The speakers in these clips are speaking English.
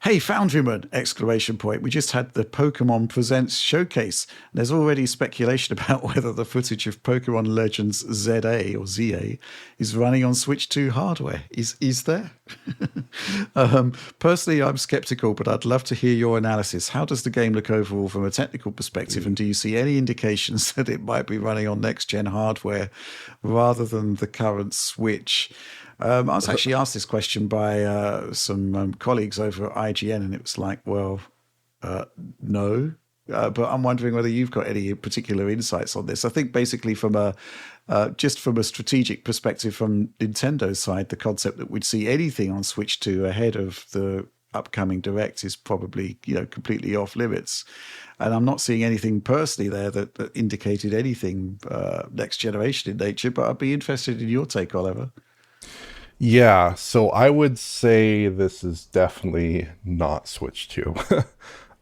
Hey, Foundryman! Exclamation point. We just had the Pokemon Presents showcase. There's already speculation about whether the footage of Pokemon Legends ZA or ZA is running on Switch 2 hardware. Is there? Personally, I'm skeptical, but I'd love to hear your analysis. How does the game look overall from a technical perspective, and do you see any indications that it might be running on next-gen hardware rather than the current Switch? I was actually asked this question by some colleagues over at IGN, and it was like, well, no. But I'm wondering whether you've got any particular insights on this. I think basically from just from a strategic perspective from Nintendo's side, the concept that we'd see anything on Switch 2 ahead of the upcoming Direct is probably, completely off limits. And I'm not seeing anything personally there that indicated anything next generation in nature, but I'd be interested in your take, Oliver. Yeah, so I would say this is definitely not Switch 2.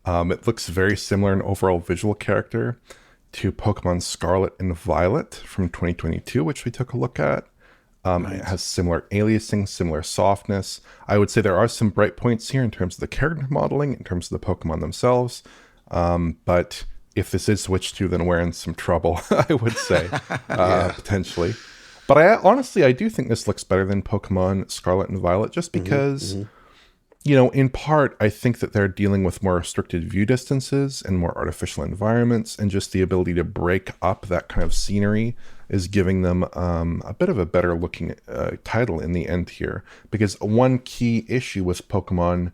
It looks very similar in overall visual character to Pokemon Scarlet and Violet from 2022, which we took a look at. Right. It has similar aliasing, similar softness. I would say there are some bright points here in terms of the character modeling, in terms of the Pokemon themselves. But if this is Switch 2, then we're in some trouble, I would say, potentially. But I do think this looks better than Pokemon Scarlet and Violet, just because, in part, I think that they're dealing with more restricted view distances and more artificial environments, and just the ability to break up that kind of scenery is giving them a bit of a better looking title in the end here. Because one key issue with Pokemon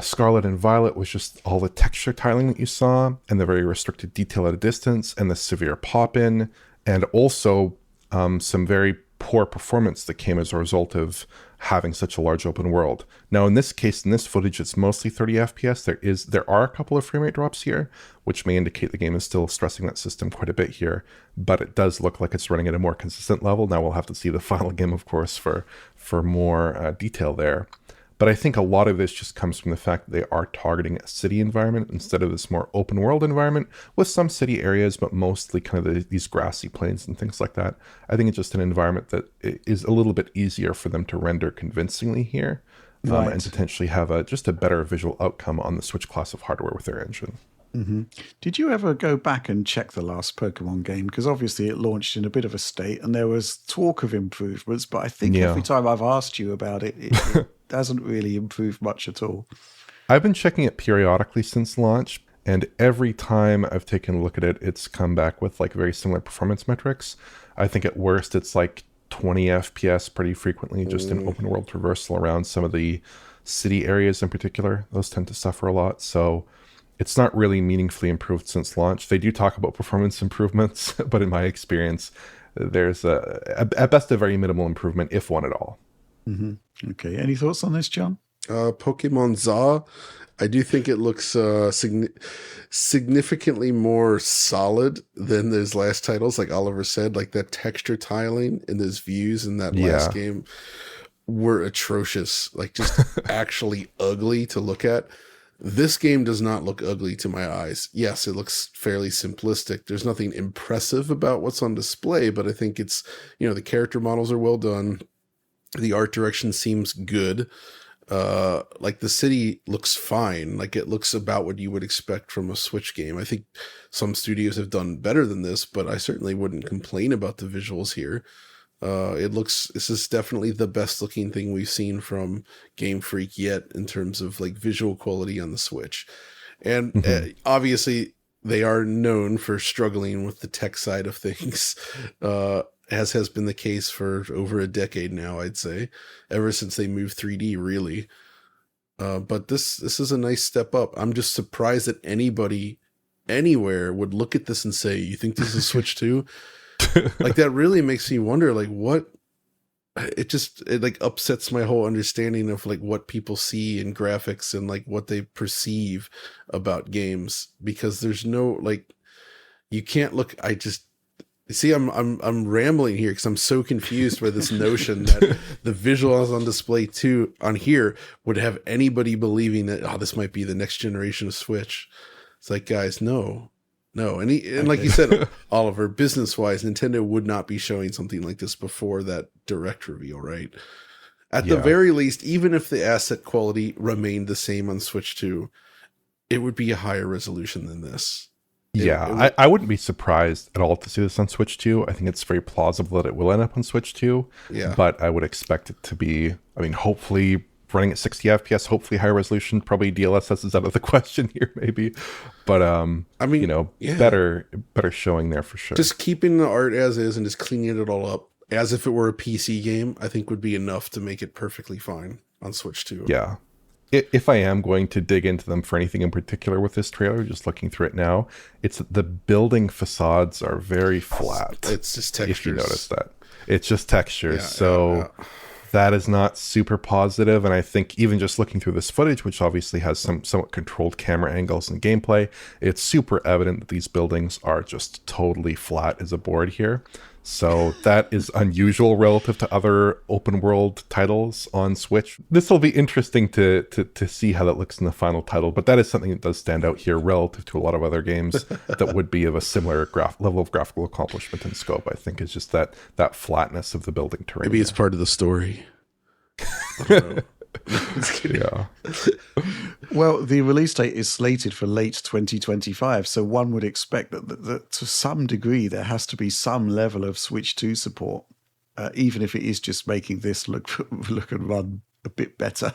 Scarlet and Violet was just all the texture tiling that you saw, and the very restricted detail at a distance, and the severe pop-in, and also some very poor performance that came as a result of having such a large open world. Now, in this case, in this footage, it's mostly 30 FPS. There are a couple of frame rate drops here, which may indicate the game is still stressing that system quite a bit here, but it does look like it's running at a more consistent level. Now, we'll have to see the final game, of course, for more detail there. But I think a lot of this just comes from the fact that they are targeting a city environment instead of this more open world environment with some city areas, but mostly kind of these grassy plains and things like that. I think it's just an environment that is a little bit easier for them to render convincingly here, Right. and potentially have just a better visual outcome on the Switch class of hardware with their engine. Mm-hmm. Did you ever go back and check the last Pokemon game? Because obviously it launched in a bit of a state and there was talk of improvements, but I think every time I've asked you about it, it hasn't really improved much at all. I've been checking it periodically since launch, and every time I've taken a look at it, it's come back with like very similar performance metrics. I think at worst it's like 20 FPS pretty frequently, just in open world traversal around some of the city areas in particular. Those tend to suffer a lot, so it's not really meaningfully improved since launch. They do talk about performance improvements, but in my experience, there's at best a very minimal improvement, if one at all. Mm-hmm. Okay. Any thoughts on this, John? Pokemon ZA, I do think it looks significantly more solid than those last titles. Like Oliver said, like that texture tiling in those views in that last game were atrocious. Like just actually ugly to look at. This game does not look ugly to my eyes. Yes, it looks fairly simplistic. There's nothing impressive about what's on display, but I think it's, the character models are well done. The art direction seems good. Like the city looks fine. Like it looks about what you would expect from a Switch game. I think some studios have done better than this, but I certainly wouldn't complain about the visuals here. This is definitely the best looking thing we've seen from Game Freak yet in terms of like visual quality on the Switch. And obviously they are known for struggling with the tech side of things, as has been the case for over a decade now, I'd say, ever since they moved 3D, really. But this is a nice step up. I'm just surprised that anybody anywhere would look at this and say, you think this is Switch 2? Like that really makes me wonder, like what it like upsets my whole understanding of like what people see in graphics and like what they perceive about games, because there's no, like, you can't look, I just see, I'm rambling here because I'm so confused by this notion that the visuals on display on here would have anybody believing that, this might be the next generation of Switch. It's like, guys, no. And like you said, Oliver, business wise, Nintendo would not be showing something like this before that direct reveal, right? At the very least, even if the asset quality remained the same on Switch 2, it would be a higher resolution than this. I wouldn't be surprised at all to see this on Switch 2. I think it's very plausible that it will end up on Switch 2. Yeah. But I would expect it to be, I mean, hopefully running at 60 FPS, hopefully higher resolution. Probably DLSS is out of the question here, maybe. But, I mean, you know, better showing there for sure. Just keeping the art as is and just cleaning it all up as if it were a PC game, I think would be enough to make it perfectly fine on Switch 2. Yeah. If I am going to dig into them for anything in particular with this trailer, just looking through it now, it's that the building facades are very flat. It's just textures. If you notice that. It's just textures. That is not super positive. And I think even just looking through this footage, which obviously has some somewhat controlled camera angles and gameplay, it's super evident that these buildings are just totally flat as a board here. So that is unusual relative to other open world titles on Switch. This will be interesting to see how that looks in the final title, but that is something that does stand out here relative to a lot of other games that would be of a similar level of graphical accomplishment and scope. I think is just that flatness of the building terrain. Maybe it's part of the story. I don't know. Yeah. Well, the release date is slated for late 2025, so one would expect that to some degree there has to be some level of Switch 2 support, even if it is just making this look and run a bit better.